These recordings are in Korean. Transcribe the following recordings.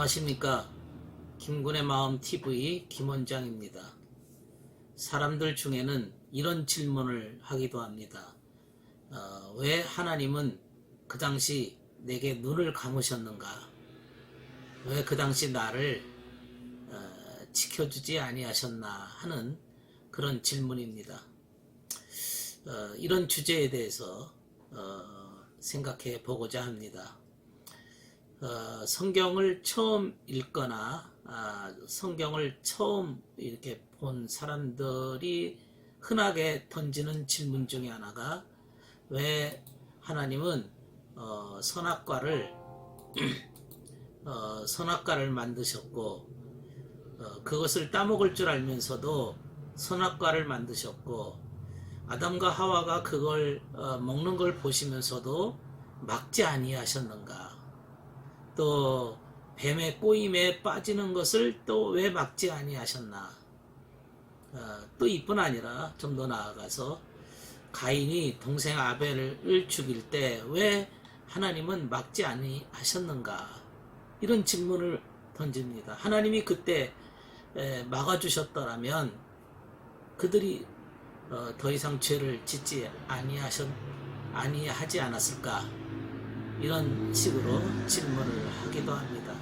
안녕하십니까. 김군의 마음 TV 김원장입니다. 사람들 중에는 이런 질문을 하기도 합니다. 왜 하나님은 그 당시 내게 눈을 감으셨는가? 왜 그 당시 나를 지켜주지 아니하셨나 하는 그런 질문입니다. 이런 주제에 대해서 생각해 보고자 합니다. 성경을 처음 읽거나 성경을 처음 이렇게 본 사람들이 흔하게 던지는 질문 중에 하나가 왜 하나님은 선악과를 만드셨고 그것을 따먹을 줄 알면서도 선악과를 만드셨고 아담과 하와가 그걸 먹는 걸 보시면서도 막지 아니하셨는가? 또 뱀의 꼬임에 빠지는 것을 또 왜 막지 아니하셨나? 또 이뿐 아니라 좀 더 나아가서 가인이 동생 아벨을 죽일 때 왜 하나님은 막지 아니하셨는가? 이런 질문을 던집니다. 하나님이 그때 막아주셨더라면 그들이 더 이상 죄를 짓지 아니하지 않았을까? 이런 식으로 질문을 하기도 합니다.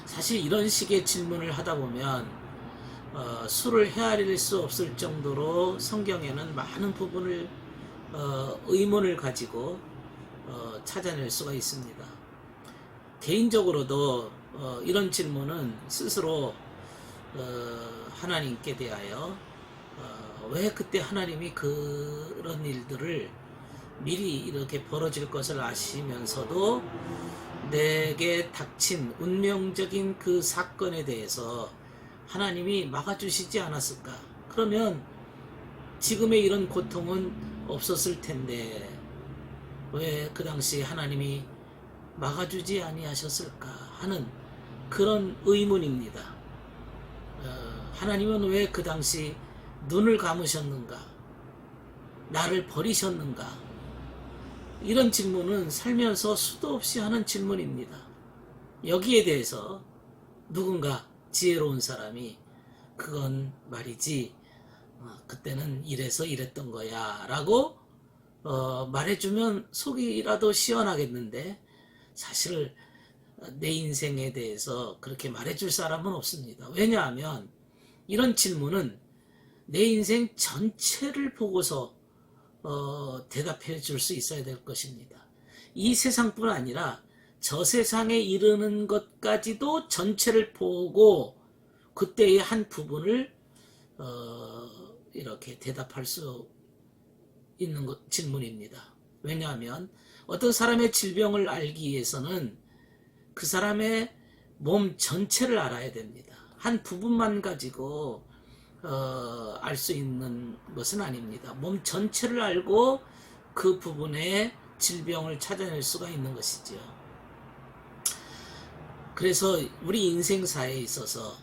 사실 이런 식의 질문을 하다 보면 수를 헤아릴 수 없을 정도로 성경에는 많은 부분을 의문을 가지고 찾아낼 수가 있습니다. 개인적으로도 이런 질문은 스스로 하나님께 대하여 왜 그때 하나님이 그런 일들을 미리 이렇게 벌어질 것을 아시면서도 내게 닥친 운명적인 그 사건에 대해서 하나님이 막아주시지 않았을까? 그러면 지금의 이런 고통은 없었을 텐데 왜 그 당시 하나님이 막아주지 아니하셨을까 하는 그런 의문입니다. 하나님은 왜 그 당시 눈을 감으셨는가? 나를 버리셨는가? 이런 질문은 살면서 수도 없이 하는 질문입니다. 여기에 대해서 누군가 지혜로운 사람이 그건 말이지 그때는 이래서 이랬던 거야 라고 말해주면 속이라도 시원하겠는데 사실 내 인생에 대해서 그렇게 말해줄 사람은 없습니다. 왜냐하면 이런 질문은 내 인생 전체를 보고서 대답해 줄 수 있어야 될 것입니다. 이 세상뿐 아니라 저 세상에 이르는 것까지도 전체를 보고 그때의 한 부분을 이렇게 대답할 수 있는 질문입니다. 왜냐하면 어떤 사람의 질병을 알기 위해서는 그 사람의 몸 전체를 알아야 됩니다. 한 부분만 가지고 알 수 있는 것은 아닙니다. 몸 전체를 알고 그 부분의 질병을 찾아낼 수가 있는 것이죠. 그래서 우리 인생사에 있어서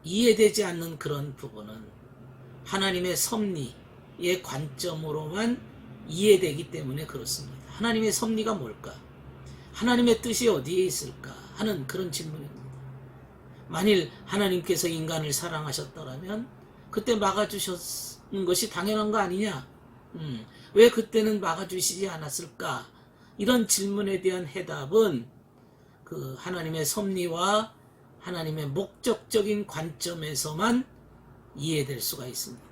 이해되지 않는 그런 부분은 하나님의 섭리의 관점으로만 이해되기 때문에 그렇습니다. 하나님의 섭리가 뭘까? 하나님의 뜻이 어디에 있을까? 하는 그런 질문입니다. 만일 하나님께서 인간을 사랑하셨더라면 그때 막아주셨는 것이 당연한 거 아니냐? 왜 그때는 막아주시지 않았을까? 이런 질문에 대한 해답은 그 하나님의 섭리와 하나님의 목적적인 관점에서만 이해될 수가 있습니다.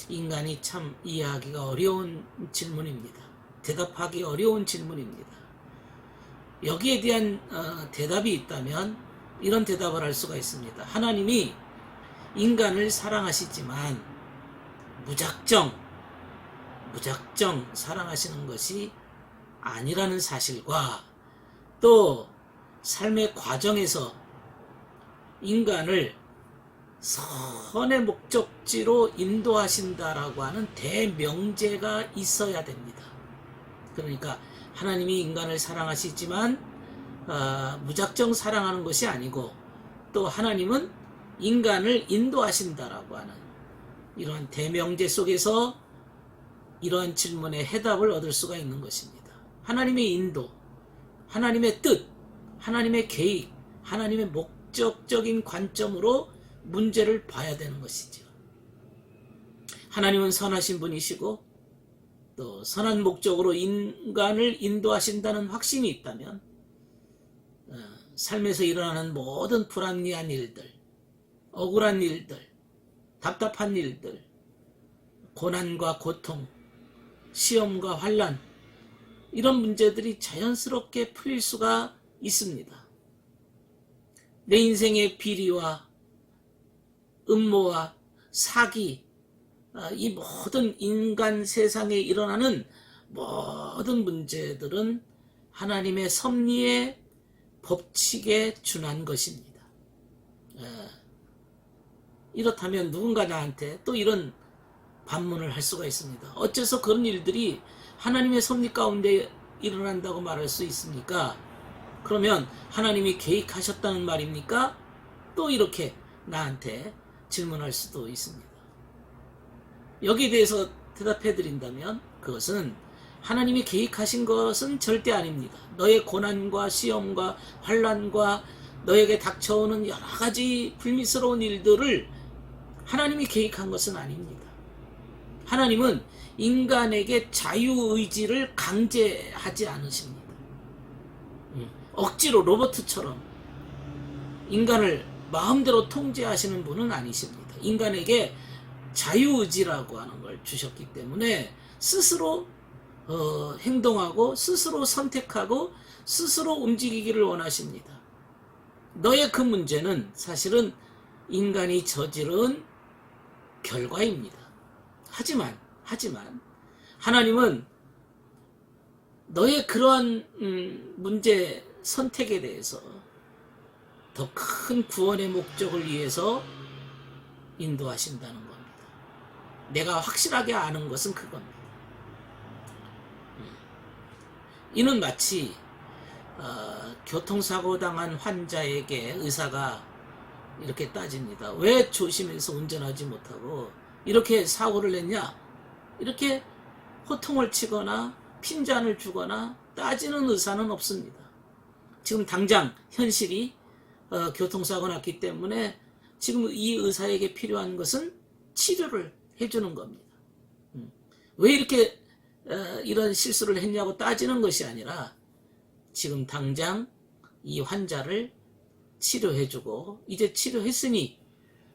인간이 참 이해하기가 어려운 질문입니다. 대답하기 어려운 질문입니다. 여기에 대한 대답이 있다면 이런 대답을 할 수가 있습니다. 하나님이 인간을 사랑하시지만 무작정 사랑하시는 것이 아니라는 사실과 또 삶의 과정에서 인간을 선의 목적지로 인도하신다라고 하는 대명제가 있어야 됩니다. 그러니까 하나님이 인간을 사랑하시지만 무작정 사랑하는 것이 아니고 또 하나님은 인간을 인도하신다라고 하는 이러한 대명제 속에서 이러한 질문에 해답을 얻을 수가 있는 것입니다. 하나님의 인도, 하나님의 뜻, 하나님의 계획, 하나님의 목적적인 관점으로 문제를 봐야 되는 것이죠. 하나님은 선하신 분이시고 또 선한 목적으로 인간을 인도하신다는 확신이 있다면 삶에서 일어나는 모든 불합리한 일들, 억울한 일들, 답답한 일들, 고난과 고통, 시험과 환난, 이런 문제들이 자연스럽게 풀릴 수가 있습니다. 내 인생의 비리와 음모와 사기, 이 모든 인간 세상에 일어나는 모든 문제들은 하나님의 섭리의 법칙에 준한 것입니다. 이렇다면 누군가 나한테 또 이런 반문을 할 수가 있습니다. 어째서 그런 일들이 하나님의 섭리 가운데 일어난다고 말할 수 있습니까? 그러면 하나님이 계획하셨다는 말입니까? 또 이렇게 나한테 질문할 수도 있습니다. 여기에 대해서 대답해 드린다면 그것은 하나님이 계획하신 것은 절대 아닙니다. 너의 고난과 시험과 환난과 너에게 닥쳐오는 여러 가지 불미스러운 일들을 하나님이 계획한 것은 아닙니다. 하나님은 인간에게 자유의지를 강제하지 않으십니다. 억지로 로봇처럼 인간을 마음대로 통제하시는 분은 아니십니다. 인간에게 자유의지라고 하는 걸 주셨기 때문에 스스로 행동하고 스스로 선택하고 스스로 움직이기를 원하십니다. 너의 그 문제는 사실은 인간이 저지른 결과입니다. 하지만 하나님은 너의 그러한 문제 선택에 대해서 더 큰 구원의 목적을 위해서 인도하신다는 겁니다. 내가 확실하게 아는 것은 그겁니다. 이는 마치 교통사고 당한 환자에게 의사가 이렇게 따집니다. 왜 조심해서 운전하지 못하고 이렇게 사고를 냈냐? 이렇게 호통을 치거나 핀잔을 주거나 따지는 의사는 없습니다. 지금 당장 현실이 교통사고 났기 때문에 지금 이 의사에게 필요한 것은 치료를 해주는 겁니다. 왜 이렇게 이런 실수를 했냐고 따지는 것이 아니라 지금 당장 이 환자를 치료해주고 이제 치료했으니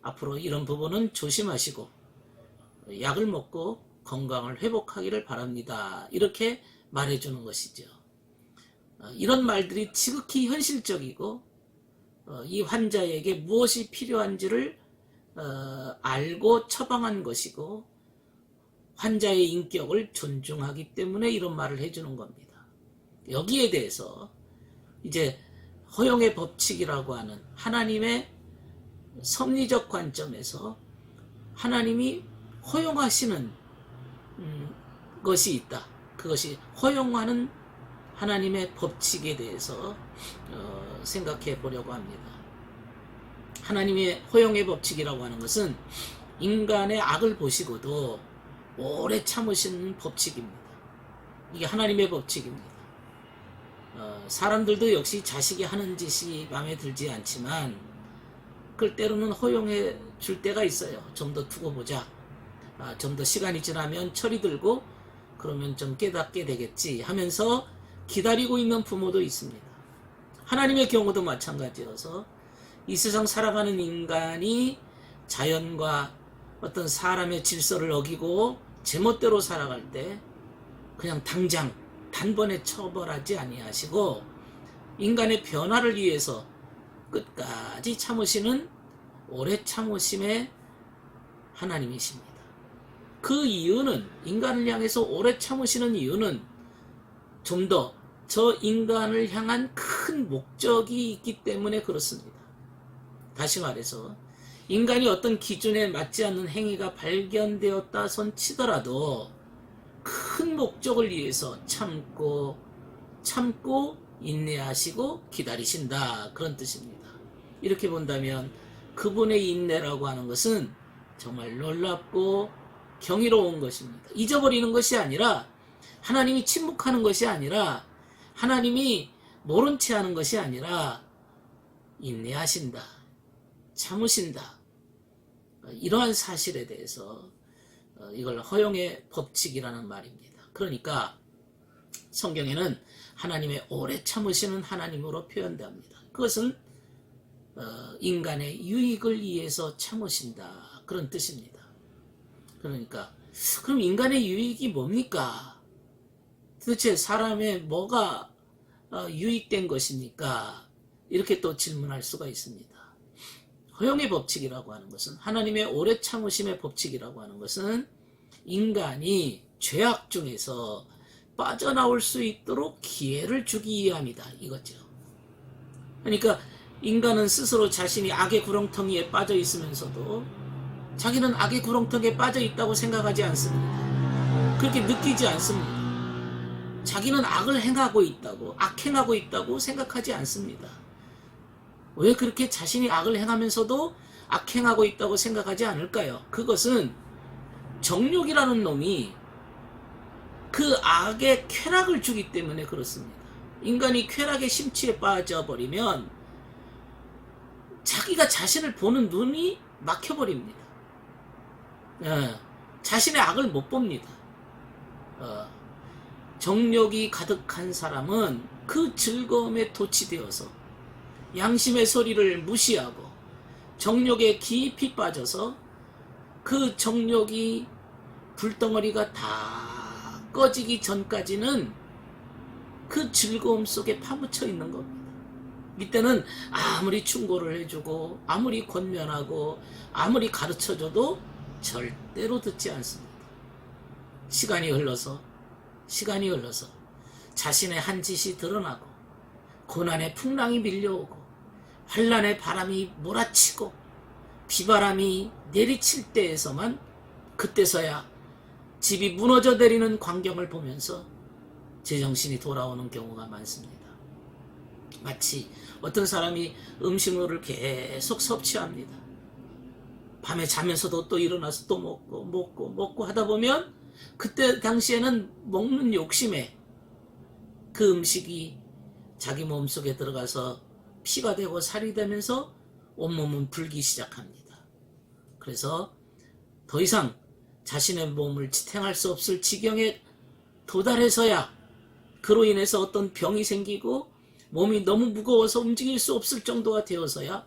앞으로 이런 부분은 조심하시고 약을 먹고 건강을 회복하기를 바랍니다. 이렇게 말해주는 것이죠. 이런 말들이 지극히 현실적이고 이 환자에게 무엇이 필요한지를 알고 처방한 것이고 환자의 인격을 존중하기 때문에 이런 말을 해주는 겁니다. 여기에 대해서 이제 허용의 법칙이라고 하는 하나님의 섭리적 관점에서 하나님이 허용하시는 것이 있다. 그것이 허용하는 하나님의 법칙에 대해서 생각해 보려고 합니다. 하나님의 허용의 법칙이라고 하는 것은 인간의 악을 보시고도 오래 참으시는 법칙입니다. 이게 하나님의 법칙입니다. 사람들도 역시 자식이 하는 짓이 마음에 들지 않지만 그럴 때로는 허용해 줄 때가 있어요. 좀 더 두고 보자. 좀 더 시간이 지나면 철이 들고 그러면 좀 깨닫게 되겠지 하면서 기다리고 있는 부모도 있습니다. 하나님의 경우도 마찬가지여서 이 세상 살아가는 인간이 자연과 어떤 사람의 질서를 어기고 제멋대로 살아갈 때 그냥 당장 단번에 처벌하지 아니하시고 인간의 변화를 위해서 끝까지 참으시는 오래 참으심의 하나님이십니다. 그 이유는 인간을 향해서 오래 참으시는 이유는 좀 더 저 인간을 향한 큰 목적이 있기 때문에 그렇습니다. 다시 말해서 인간이 어떤 기준에 맞지 않는 행위가 발견되었다 손 치더라도 큰 목적을 위해서 참고 인내하시고 기다리신다. 그런 뜻입니다. 이렇게 본다면 그분의 인내라고 하는 것은 정말 놀랍고 경이로운 것입니다. 잊어버리는 것이 아니라 하나님이 침묵하는 것이 아니라 하나님이 모른 채 하는 것이 아니라 인내하신다, 참으신다. 이러한 사실에 대해서 이걸 허용의 법칙이라는 말입니다. 그러니까 성경에는 하나님의 오래 참으시는 하나님으로 표현됩니다. 그것은 인간의 유익을 위해서 참으신다, 그런 뜻입니다. 그러니까 그럼 인간의 유익이 뭡니까? 도대체 사람의 뭐가 유익된 것입니까? 이렇게 또 질문할 수가 있습니다. 허용의 법칙이라고 하는 것은, 하나님의 오래 참으심의 법칙이라고 하는 것은 인간이 죄악 중에서 빠져나올 수 있도록 기회를 주기 위함이다, 이거죠. 그러니까 인간은 스스로 자신이 악의 구렁텅이에 빠져 있으면서도 자기는 악의 구렁텅이에 빠져 있다고 생각하지 않습니다. 그렇게 느끼지 않습니다. 자기는 악을 행하고 있다고, 악행하고 있다고 생각하지 않습니다. 왜 그렇게 자신이 악을 행하면서도 악행하고 있다고 생각하지 않을까요? 그것은 정욕이라는 놈이 그 악의 쾌락을 주기 때문에 그렇습니다. 인간이 쾌락의 심취에 빠져버리면 자기가 자신을 보는 눈이 막혀버립니다. 자신의 악을 못 봅니다. 정욕이 가득한 사람은 그 즐거움에 도취되어서 양심의 소리를 무시하고 정욕에 깊이 빠져서 그 정욕이 불덩어리가 다 꺼지기 전까지는 그 즐거움 속에 파묻혀 있는 겁니다. 이때는 아무리 충고를 해주고 아무리 권면하고 아무리 가르쳐줘도 절대로 듣지 않습니다. 시간이 흘러서 자신의 한 짓이 드러나고 고난의 풍랑이 밀려오고 환란의 바람이 몰아치고 비바람이 내리칠 때에서만, 그때서야 집이 무너져 내리는 광경을 보면서 제정신이 돌아오는 경우가 많습니다. 마치 어떤 사람이 음식물을 계속 섭취합니다. 밤에 자면서도 또 일어나서 또 먹고 하다 보면 그때 당시에는 먹는 욕심에 그 음식이 자기 몸속에 들어가서 피가 되고 살이 되면서 온몸은 불기 시작합니다. 그래서 더 이상 자신의 몸을 지탱할 수 없을 지경에 도달해서야 그로 인해서 어떤 병이 생기고 몸이 너무 무거워서 움직일 수 없을 정도가 되어서야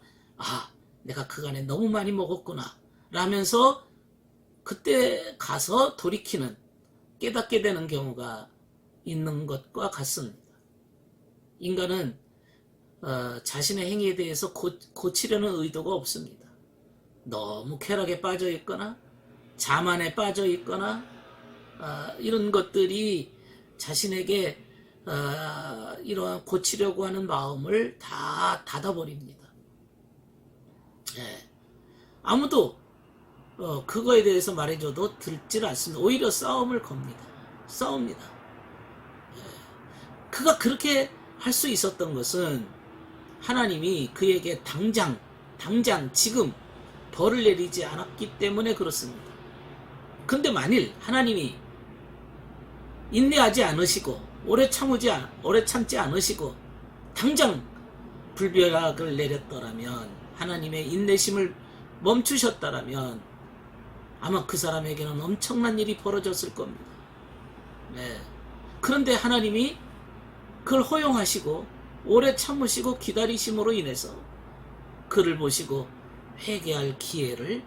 내가 그간에 너무 많이 먹었구나 라면서 그때 가서 돌이키는, 깨닫게 되는 경우가 있는 것과 같습니다. 인간은 자신의 행위에 대해서 고치려는 의도가 없습니다. 너무 쾌락에 빠져 있거나 자만에 빠져 있거나 이런 것들이 자신에게 이러한 고치려고 하는 마음을 다 닫아버립니다. 아무도 그거에 대해서 말해줘도 듣질 않습니다. 오히려 싸움을 겁니다. 싸웁니다. 그가 그렇게 할 수 있었던 것은 하나님이 그에게 당장 지금 벌을 내리지 않았기 때문에 그렇습니다. 근데 만일 하나님이 인내하지 않으시고 오래 참지 않으시고 당장 불벼락을 내렸더라면, 하나님의 인내심을 멈추셨더라면 아마 그 사람에게는 엄청난 일이 벌어졌을 겁니다. 그런데 하나님이 그걸 허용하시고 오래 참으시고 기다리심으로 인해서 그를 보시고 회개할 기회를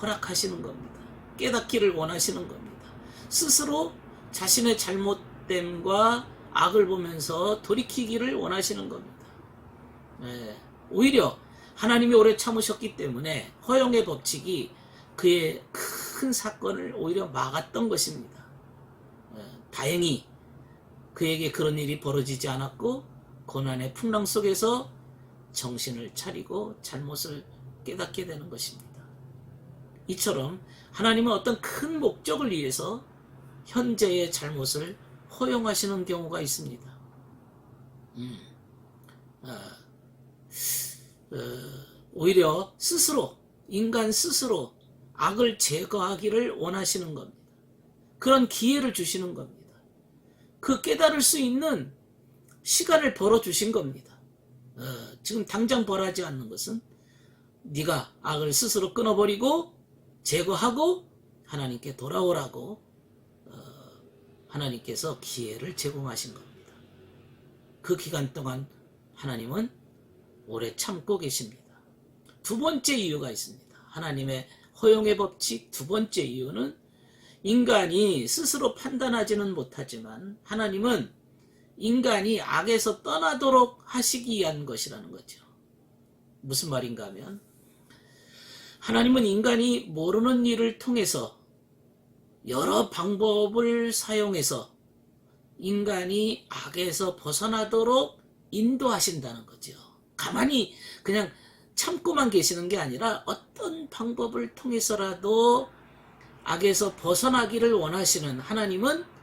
허락하시는 겁니다. 깨닫기를 원하시는 겁니다. 스스로 자신의 잘못됨과 악을 보면서 돌이키기를 원하시는 겁니다. 오히려 하나님이 오래 참으셨기 때문에 허용의 법칙이 그의 큰 사건을 오히려 막았던 것입니다. 다행히 그에게 그런 일이 벌어지지 않았고 고난의 풍랑 속에서 정신을 차리고 잘못을 깨닫게 되는 것입니다. 이처럼 하나님은 어떤 큰 목적을 위해서 현재의 잘못을 허용하시는 경우가 있습니다. 오히려 인간 스스로 악을 제거하기를 원하시는 겁니다. 그런 기회를 주시는 겁니다. 그 깨달을 수 있는 시간을 벌어주신 겁니다. 지금 당장 벌하지 않는 것은 네가 악을 스스로 끊어버리고 제거하고 하나님께 돌아오라고 하나님께서 기회를 제공하신 겁니다. 그 기간 동안 하나님은 오래 참고 계십니다. 두 번째 이유가 있습니다. 하나님의 허용의 법칙 두 번째 이유는 인간이 스스로 판단하지는 못하지만 하나님은 인간이 악에서 떠나도록 하시기 위한 것이라는 거죠. 무슨 말인가 하면 하나님은 인간이 모르는 일을 통해서 여러 방법을 사용해서 인간이 악에서 벗어나도록 인도하신다는 거죠. 가만히 그냥 참고만 계시는 게 아니라 어떤 방법을 통해서라도 악에서 벗어나기를 원하시는 하나님은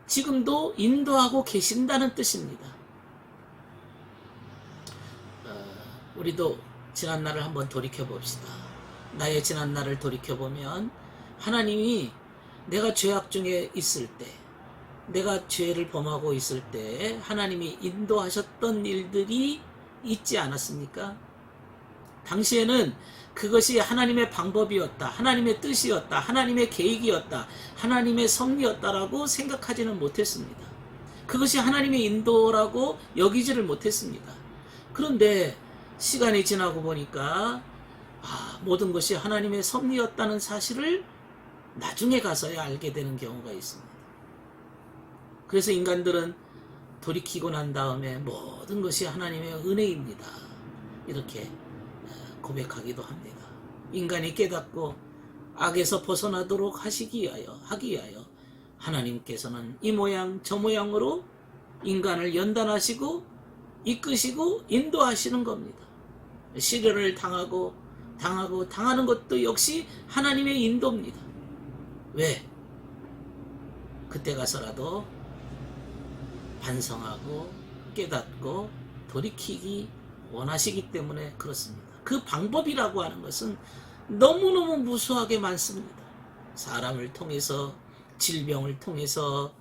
지금도 인도하고 계신다는 뜻입니다. 우리도 지난날을 한번 돌이켜봅시다. 나의 지난날을 돌이켜보면 하나님이 내가 죄악 중에 있을 때, 내가 죄를 범하고 있을 때 하나님이 인도하셨던 일들이 있지 않았습니까? 당시에는 그것이 하나님의 방법이었다, 하나님의 뜻이었다, 하나님의 계획이었다, 하나님의 섭리였다라고 생각하지는 못했습니다. 그것이 하나님의 인도라고 여기지를 못했습니다. 그런데 시간이 지나고 보니까 모든 것이 하나님의 섭리였다는 사실을 나중에 가서야 알게 되는 경우가 있습니다. 그래서 인간들은 돌이키고 난 다음에 모든 것이 하나님의 은혜입니다, 이렇게 고백하기도 합니다. 인간이 깨닫고 악에서 벗어나도록 하기 위하여 하나님께서는 이 모양 저 모양으로 인간을 연단하시고 이끄시고 인도하시는 겁니다. 시련을 당하는 것도 역시 하나님의 인도입니다. 왜? 그때 가서라도 반성하고 깨닫고 돌이키기 원하시기 때문에 그렇습니다. 그 방법이라고 하는 것은 너무너무 무수하게 많습니다. 사람을 통해서, 질병을 통해서,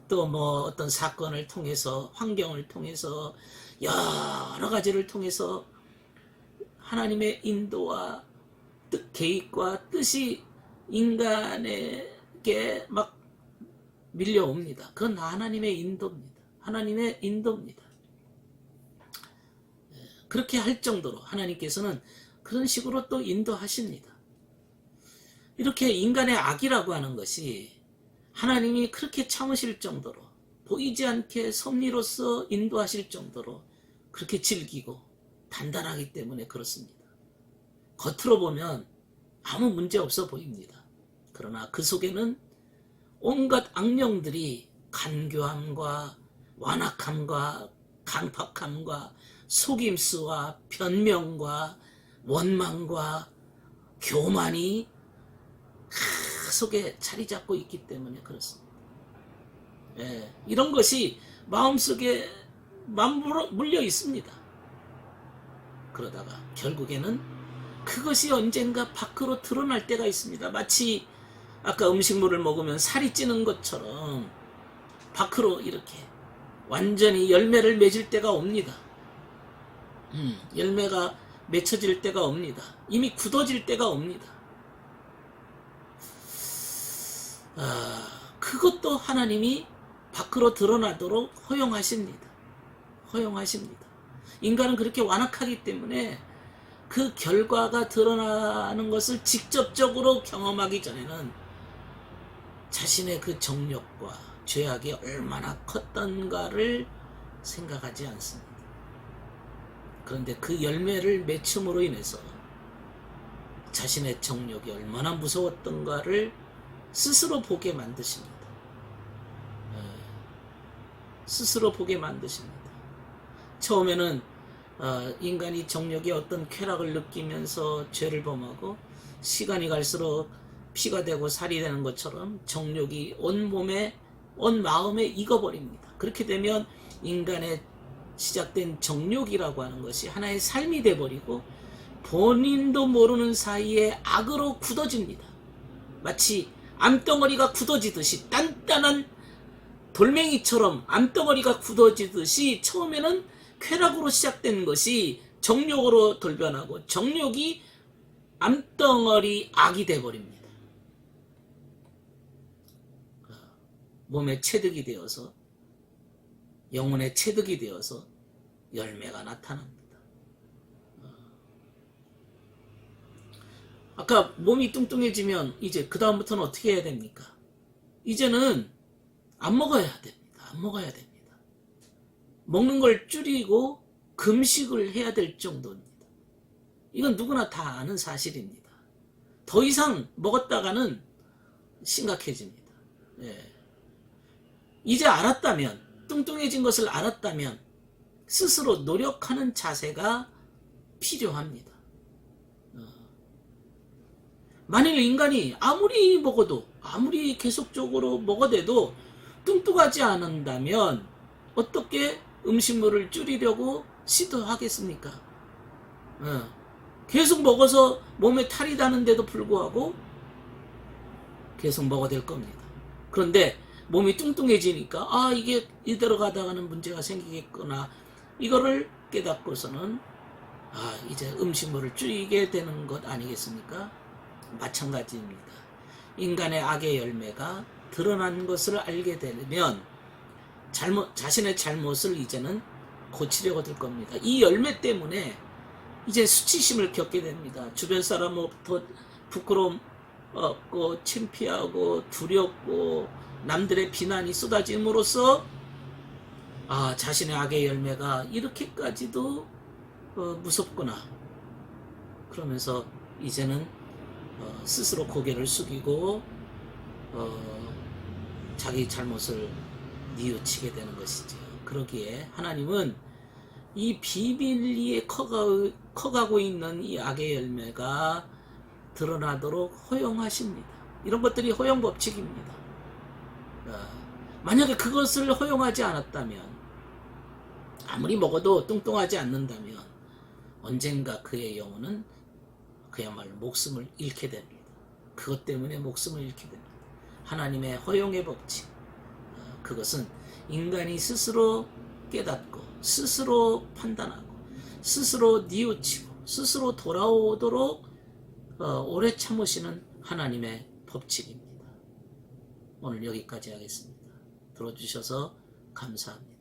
또 어떤 사건을 통해서, 환경을 통해서, 여러 가지를 통해서 하나님의 인도와 계획과 뜻이 인간에게 막 밀려옵니다. 그건 하나님의 인도입니다. 하나님의 인도입니다. 그렇게 할 정도로 하나님께서는 그런 식으로 또 인도하십니다. 이렇게 인간의 악이라고 하는 것이 하나님이 그렇게 참으실 정도로, 보이지 않게 섭리로서 인도하실 정도로 그렇게 질기고 단단하기 때문에 그렇습니다. 겉으로 보면 아무 문제 없어 보입니다. 그러나 그 속에는 온갖 악령들이 간교함과 완악함과 강팍함과 속임수와 변명과 원망과 교만이 속에 자리 잡고 있기 때문에 그렇습니다. 이런 것이 마음속에 물려 있습니다. 그러다가 결국에는 그것이 언젠가 밖으로 드러날 때가 있습니다. 마치 아까 음식물을 먹으면 살이 찌는 것처럼 밖으로 이렇게 완전히 열매를 맺을 때가 옵니다. 열매가 맺혀질 때가 옵니다. 이미 굳어질 때가 옵니다. 그것도 하나님이 밖으로 드러나도록 허용하십니다. 인간은 그렇게 완악하기 때문에 그 결과가 드러나는 것을 직접적으로 경험하기 전에는 자신의 그 정욕과 죄악이 얼마나 컸던가를 생각하지 않습니다. 그런데 그 열매를 맺음으로 인해서 자신의 정욕이 얼마나 무서웠던가를 스스로 보게 만드십니다. 스스로 보게 만드십니다. 처음에는 인간이 정욕의 어떤 쾌락을 느끼면서 죄를 범하고 시간이 갈수록 피가 되고 살이 되는 것처럼 정욕이 온 몸에, 온 마음에 익어버립니다. 그렇게 되면 인간의 시작된 정욕이라고 하는 것이 하나의 삶이 돼버리고 본인도 모르는 사이에 악으로 굳어집니다. 마치 암덩어리가 굳어지듯이 단단한 돌멩이처럼 암덩어리가 굳어지듯이 처음에는 쾌락으로 시작된 것이 정욕으로 돌변하고 정욕이 암덩어리 악이 돼버립니다. 몸의 체득이 되어서 영혼의 체득이 되어서 열매가 나타납니다. 아까 몸이 뚱뚱해지면 이제 그 다음부터는 어떻게 해야 됩니까? 이제는 안 먹어야 됩니다. 안 먹어야 됩니다. 먹는 걸 줄이고 금식을 해야 될 정도입니다. 이건 누구나 다 아는 사실입니다. 더 이상 먹었다가는 심각해집니다. 예. 이제 알았다면, 뚱뚱해진 것을 알았다면 스스로 노력하는 자세가 필요합니다. 만일 인간이 아무리 먹어도, 아무리 계속적으로 먹어대도 뚱뚱하지 않는다면 어떻게 음식물을 줄이려고 시도하겠습니까? 계속 먹어서 몸에 탈이 나는데도 불구하고 계속 먹어댈 겁니다. 그런데 몸이 뚱뚱해지니까 이게 이대로 가다가는 문제가 생기겠구나, 이거를 깨닫고서는 이제 음식물을 줄이게 되는 것 아니겠습니까? 마찬가지입니다. 인간의 악의 열매가 드러난 것을 알게 되면 자신의 잘못을 이제는 고치려고 들 겁니다. 이 열매 때문에 이제 수치심을 겪게 됩니다. 주변 사람으로부터 부끄럽고 창피하고 두렵고 남들의 비난이 쏟아짐으로써 자신의 악의 열매가 이렇게까지도 무섭구나, 그러면서 이제는 스스로 고개를 숙이고 자기 잘못을 뉘우치게 되는 것이죠. 그러기에 하나님은 이 비밀리에 커가고 있는 이 악의 열매가 드러나도록 허용하십니다. 이런 것들이 허용 법칙입니다. 만약에 그것을 허용하지 않았다면, 아무리 먹어도 뚱뚱하지 않는다면 언젠가 그의 영혼은 그야말로 목숨을 잃게 됩니다. 그것 때문에 목숨을 잃게 됩니다. 하나님의 허용의 법칙, 그것은 인간이 스스로 깨닫고 스스로 판단하고 스스로 뉘우치고 스스로 돌아오도록 오래 참으시는 하나님의 법칙입니다. 오늘 여기까지 하겠습니다. 들어주셔서 감사합니다.